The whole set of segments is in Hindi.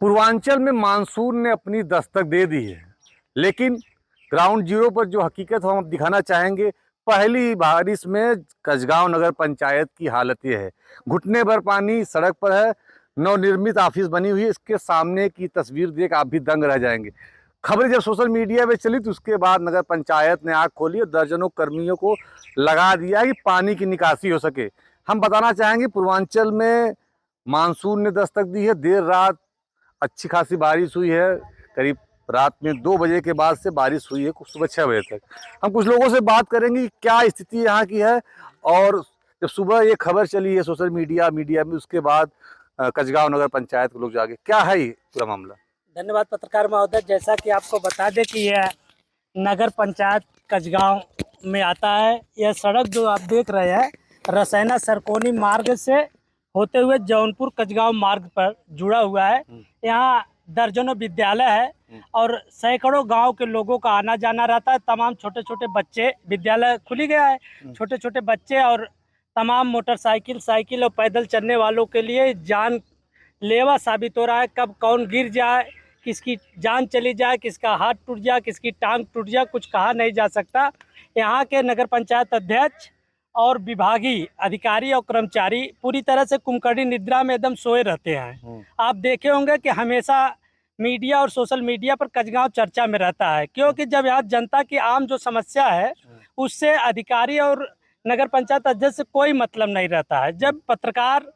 पूर्वांचल में मानसून ने अपनी दस्तक दे दी है, लेकिन ग्राउंड जीरो पर जो हकीकत हम दिखाना चाहेंगे, पहली बारिश में कसगांव नगर पंचायत की हालत ये है। घुटने भर पानी सड़क पर है। नवनिर्मित ऑफिस बनी हुई है, इसके सामने की तस्वीर देख आप भी दंग रह जाएंगे। खबरें जब सोशल मीडिया पे चली तो उसके बाद नगर पंचायत ने आग खोली और दर्जनों कर्मियों को लगा दिया कि पानी की निकासी हो सके। हम बताना चाहेंगे पूर्वांचल में मानसून ने दस्तक दी है। देर रात अच्छी खासी बारिश हुई है। करीब रात में 2 बजे के बाद से बारिश हुई है, सुबह 6 बजे तक। हम कुछ लोगों से बात करेंगे कि क्या स्थिति यहाँ की है, और जब सुबह ये खबर चली है सोशल मीडिया में, उसके बाद कसगांव नगर पंचायत के लोग जाके, क्या है ये पूरा मामला। धन्यवाद पत्रकार महोदय। जैसा कि आपको बता दें कि यह नगर पंचायत कसगांव में आता है। यह सड़क जो आप देख रहे हैं रसैना सरकोनी मार्ग से होते हुए जौनपुर कसगांव मार्ग पर जुड़ा हुआ है। यहाँ दर्जनों विद्यालय है और सैकड़ों गांव के लोगों का आना जाना रहता है। तमाम छोटे छोटे बच्चे, विद्यालय खुली गया है, छोटे छोटे बच्चे और तमाम मोटरसाइकिल, साइकिल और पैदल चलने वालों के लिए जानलेवा साबित हो रहा है। कब कौन गिर जाए, किसकी जान चली जाए, किसका हाथ टूट जाए, किसकी टांग टूट जाए, कुछ कहा नहीं जा सकता। यहाँ के नगर पंचायत अध्यक्ष और विभागीय अधिकारी और कर्मचारी पूरी तरह से कुंभकर्ण निद्रा में एकदम सोए रहते हैं। आप देखे होंगे कि हमेशा मीडिया और सोशल मीडिया पर कसगांव चर्चा में रहता है, क्योंकि जब यहाँ जनता की आम जो समस्या है उससे अधिकारी और नगर पंचायत अध्यक्ष से कोई मतलब नहीं रहता है। जब पत्रकार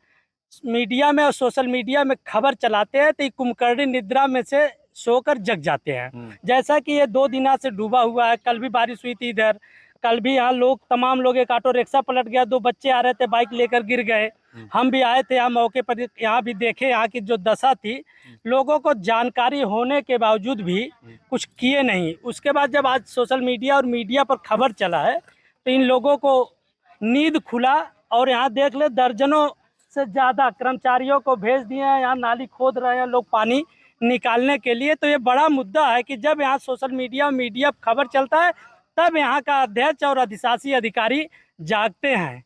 मीडिया में और सोशल मीडिया में खबर चलाते हैं तो ये कुंभकर्ण निद्रा में से सोकर जग जाते हैं। जैसा कि ये 2 दिन से डूबा हुआ है। कल भी बारिश हुई थी इधर, कल भी यहाँ तमाम लोग, एक ऑटो रिक्शा पलट गया, 2 बच्चे आ रहे थे बाइक लेकर गिर गए। हम भी आए थे यहाँ मौके पर, यहाँ भी देखे यहाँ की जो दशा थी। लोगों को जानकारी होने के बावजूद भी कुछ किए नहीं। उसके बाद जब आज सोशल मीडिया और मीडिया पर खबर चला है तो इन लोगों को नींद खुला और यहाँ देख ले दर्जनों से ज़्यादा कर्मचारियों को भेज दिए हैं। यहाँ नाली खोद रहे हैं लोग पानी निकालने के लिए। तो ये बड़ा मुद्दा है कि जब यहाँ सोशल मीडिया और मीडिया खबर चलता है तब यहाँ का अध्यक्ष और अधिशासी अधिकारी जागते हैं।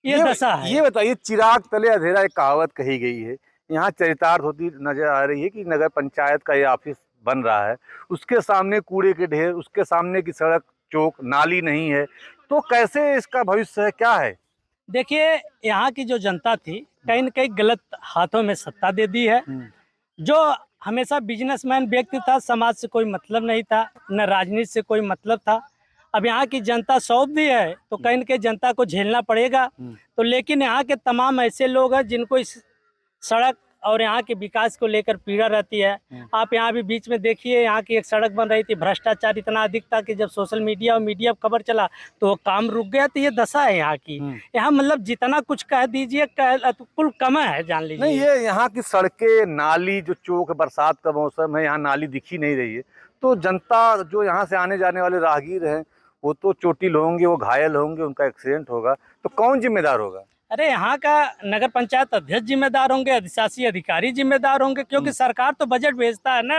ये दशा है। ये बताइए, चिराग तले अंधेरा एक कहावत कही गई है, यहाँ चरितार्थ होती नजर आ रही है कि नगर पंचायत का ये ऑफिस बन रहा है, उसके सामने कूड़े के ढेर, उसके सामने की सड़क चौक, नाली नहीं है, तो कैसे इसका भविष्य है, क्या है। देखिए, यहाँ की जो जनता थी कहीं न कहीं गलत हाथों में सत्ता दे दी है। जो हमेशा बिजनेसमैन व्यक्ति था, समाज से कोई मतलब नहीं था, न राजनीति से कोई मतलब था। अब यहाँ की जनता सौंप दी है तो कहीं न कहीं जनता को झेलना पड़ेगा। तो लेकिन यहाँ के तमाम ऐसे लोग हैं जिनको इस सड़क और यहाँ के विकास को लेकर पीड़ा रहती है। आप यहाँ भी बीच में देखिए, यहाँ की एक सड़क बन रही थी, भ्रष्टाचार इतना अधिक था कि जब सोशल मीडिया और मीडिया खबर चला तो वो काम रुक गया। तो ये दशा है यहाँ की। यहाँ मतलब जितना कुछ कह दीजिए कुल कम है, जान लीजिए। नहीं, ये यहाँ की सड़कें, नाली, जो चौक, बरसात का मौसम है, यहाँ नाली दिखी नहीं रही है, तो जनता जो यहाँ से आने जाने वाले राहगीर हैं वो तो चोटिल होंगे, वो घायल होंगे, उनका एक्सीडेंट होगा, तो कौन जिम्मेदार होगा। अरे यहाँ का नगर पंचायत अध्यक्ष जिम्मेदार होंगे, अधिशासी अधिकारी जिम्मेदार होंगे, क्योंकि सरकार तो बजट भेजता है ना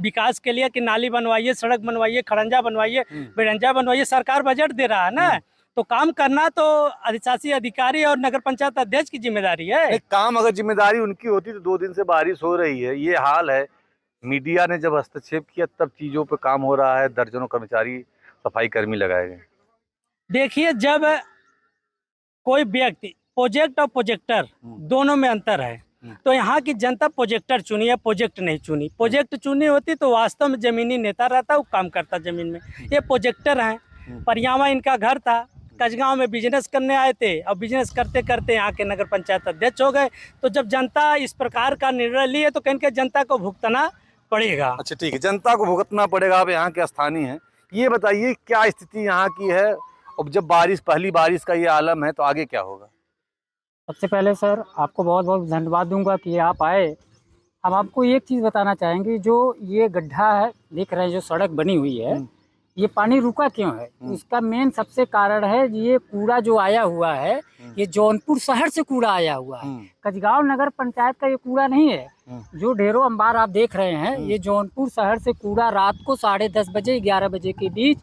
विकास के लिए कि नाली बनवाइए, सड़क बनवाइए, खड़ंजा बनवाइए, बेड़ंजा बनवाइए। सरकार बजट दे रहा है ना, तो काम करना तो अधिशासी अधिकारी और नगर पंचायत अध्यक्ष की जिम्मेदारी है। काम अगर जिम्मेदारी उनकी होती तो 2 दिन से बारिश हो रही है, ये हाल है। मीडिया ने जब हस्तक्षेप किया तब चीजों पे काम हो रहा है, दर्जनों कर्मचारी, सफाई कर्मी लगाए गए। देखिए, जब कोई व्यक्ति, प्रोजेक्ट और प्रोजेक्टर दोनों में अंतर है। तो यहाँ की जनता प्रोजेक्टर चुनी है, प्रोजेक्ट नहीं चुनी। प्रोजेक्ट चुनी होती तो वास्तव में जमीनी नेता रहता, वो काम करता जमीन में। ये प्रोजेक्टर हैं। परियावा इनका घर था, कसगांव में बिजनेस करने आए थे और बिजनेस करते करते यहाँ के नगर पंचायत अध्यक्ष हो गए। तो जब जनता इस प्रकार का निर्णय लिए तो कहीं जनता को भुगतना पड़ेगा। अच्छा, ठीक है, जनता को भुगतना पड़ेगा। आप यहाँ के स्थानीय हैं, ये बताइए क्या स्थिति यहाँ की है, और जब पहली बारिश का ये आलम है तो आगे क्या होगा। सबसे पहले सर आपको बहुत बहुत धन्यवाद दूंगा कि आप आए। हम आपको एक चीज़ बताना चाहेंगे, जो ये गड्ढा है देख रहे हैं, जो सड़क बनी हुई है, ये पानी रुका क्यों है, इसका मेन सबसे कारण है ये कूड़ा जो आया हुआ है, ये जौनपुर शहर से कूड़ा आया हुआ है। कसगांव नगर पंचायत का ये कूड़ा नहीं है। जो ढेरों अंबार आप देख रहे हैं, ये जौनपुर शहर से कूड़ा रात को 10:30 बजे 11 बजे के बीच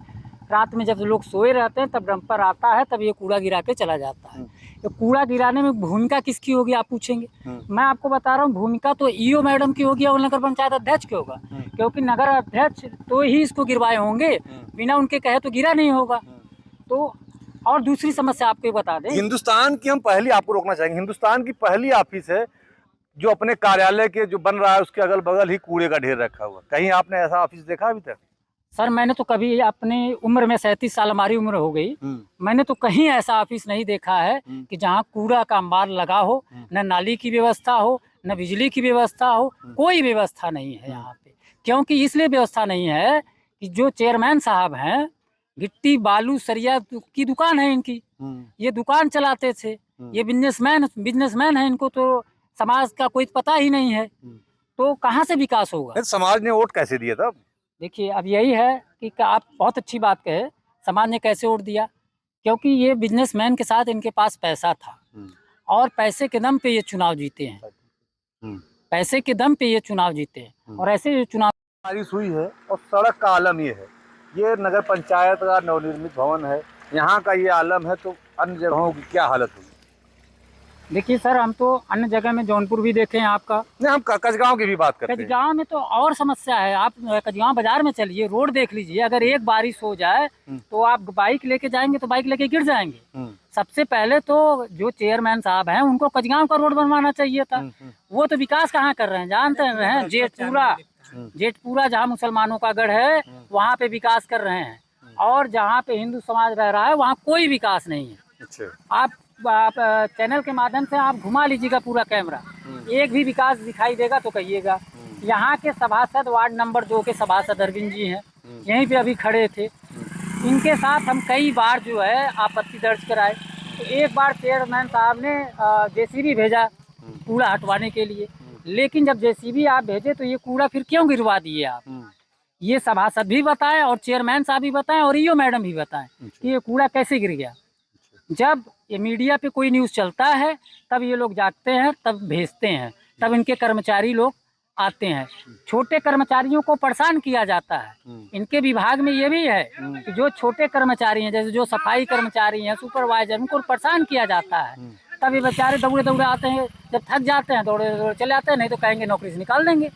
रात में जब लोग सोए रहते हैं तब डंपर आता है, तब ये कूड़ा गिरा के चला जाता है। तो कूड़ा गिराने में भूमिका किसकी होगी आप पूछेंगे। मैं आपको बता रहा हूँ, भूमिका तो ईओ मैडम की होगी और नगर पंचायत अध्यक्ष की होगा, क्योंकि नगर अध्यक्ष तो ही इसको गिरवाए होंगे, बिना उनके कहे तो गिरा नहीं होगा। तो और दूसरी समस्या आपको बता दें, हिंदुस्तान की हम पहली, आपको रोकना चाहेंगे, हिंदुस्तान की पहली ऑफिस है जो अपने कार्यालय के जो बन रहा है उसके अगल बगल ही कूड़े का ढेर रखा हुआ। कहीं आपने ऐसा ऑफिस देखा अभी तक? सर मैंने तो कभी अपनी उम्र में 37 साल हमारी उम्र हो गई, मैंने तो कहीं ऐसा ऑफिस नहीं देखा है कि जहाँ कूड़ा का अंबार लगा हो, न नाली की व्यवस्था हो, न बिजली की व्यवस्था हो, कोई व्यवस्था नहीं है यहाँ पे। क्योंकि इसलिए व्यवस्था नहीं है कि जो चेयरमैन साहब हैं, गिट्टी बालू सरिया की दुकान है इनकी, ये दुकान चलाते थे, ये बिजनेसमैन है, इनको तो समाज का कोई पता ही नहीं है, तो कहाँ से विकास होगा। समाज ने वोट कैसे दिया तब? देखिए अब यही है कि आप बहुत अच्छी बात कहे, समाज ने कैसे वोट दिया, क्योंकि ये बिजनेसमैन के साथ इनके पास पैसा था और पैसे के दम पे ये चुनाव जीते हैं, पैसे के दम पे ये चुनाव जीते हैं। और ऐसे ये चुनाव बारिश हुई है और सड़क का आलम ये है, ये नगर पंचायत का नवनिर्मित भवन है, यहाँ का ये आलम है, तो अन्य जगहों की क्या हालत होगी? देखिए सर, हम तो अन्य जगह में जौनपुर भी देखे हैं आपका, नहीं, हम कसगांव की भी बात करते हैं। कसगांव में तो और समस्या है। आप कसगांव बाजार में चलिए, रोड देख लीजिए, अगर एक बारिश हो जाए तो आप बाइक लेके जाएंगे तो बाइक लेके गिर जाएंगे। सबसे पहले तो जो चेयरमैन साहब हैं उनको कसगांव का रोड बनवाना चाहिए था। वो तो विकास कहाँ कर रहे हैं, जानते हैं, जेठपुरा जहाँ मुसलमानों का गढ़ है वहाँ पे विकास कर रहे हैं, और जहाँ पे हिंदू समाज रह रहा है वहाँ कोई विकास नहीं है। अच्छा, आप चैनल के माध्यम से आप घुमा लीजिएगा पूरा कैमरा, एक भी विकास दिखाई देगा तो कहिएगा। यहाँ के सभासद वार्ड नंबर 2 के सभासद अरविंद जी हैं, यहीं पे अभी खड़े थे, इनके साथ हम कई बार जो है आपत्ति दर्ज कराए। तो एक बार चेयरमैन साहब ने जेसीबी भेजा कूड़ा हटवाने के लिए, लेकिन जब जेसीबी आप भेजे तो ये कूड़ा फिर क्यों गिरवा दिए आप, ये सभासद भी बताएं और चेयरमैन साहब भी बताएं और ईओ मैडम भी बताएं कि ये कूड़ा कैसे गिर गया। जब ये मीडिया पे कोई न्यूज़ चलता है तब ये लोग जागते हैं, तब भेजते हैं, तब इनके कर्मचारी लोग आते हैं। छोटे कर्मचारियों को परेशान किया जाता है। इनके विभाग में ये भी है कि जो छोटे कर्मचारी हैं, जैसे जो सफाई कर्मचारी हैं, सुपरवाइजर, उनको परेशान किया जाता है। तब ये बेचारे दौड़े दौड़े आते हैं, जब थक जाते हैं दौड़े दौड़े चले आते हैं, नहीं तो कहेंगे नौकरी से निकाल देंगे,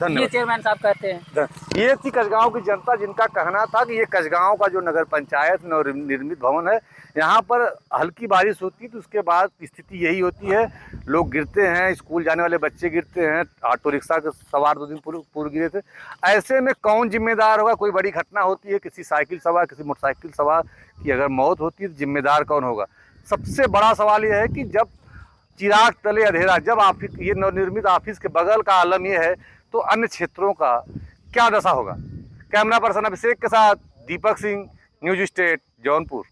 ये चेयरमैन साहब कहते हैं। ये थी कसगांव की जनता, जिनका कहना था कि ये कसगांव का जो नगर पंचायत नवनिर्मित भवन है, यहाँ पर हल्की बारिश होती है तो उसके बाद स्थिति यही होती है, लोग गिरते हैं, स्कूल जाने वाले बच्चे गिरते हैं, ऑटो रिक्शा के सवार 2 दिन पूर्व गिरे थे। ऐसे में कौन जिम्मेदार होगा? कोई बड़ी घटना होती है, किसी साइकिल सवार, किसी मोटरसाइकिल सवार की अगर मौत होती है तो जिम्मेदार कौन होगा? सबसे बड़ा सवाल यह है कि जब चिराग तले अंधेरा, जब ऑफिस, ये नवनिर्मित ऑफिस के बगल का आलम ये है, तो अन्य क्षेत्रों का क्या दशा होगा? कैमरा पर्सन अभिषेक के साथ दीपक सिंह, न्यूज स्टेट, जौनपुर।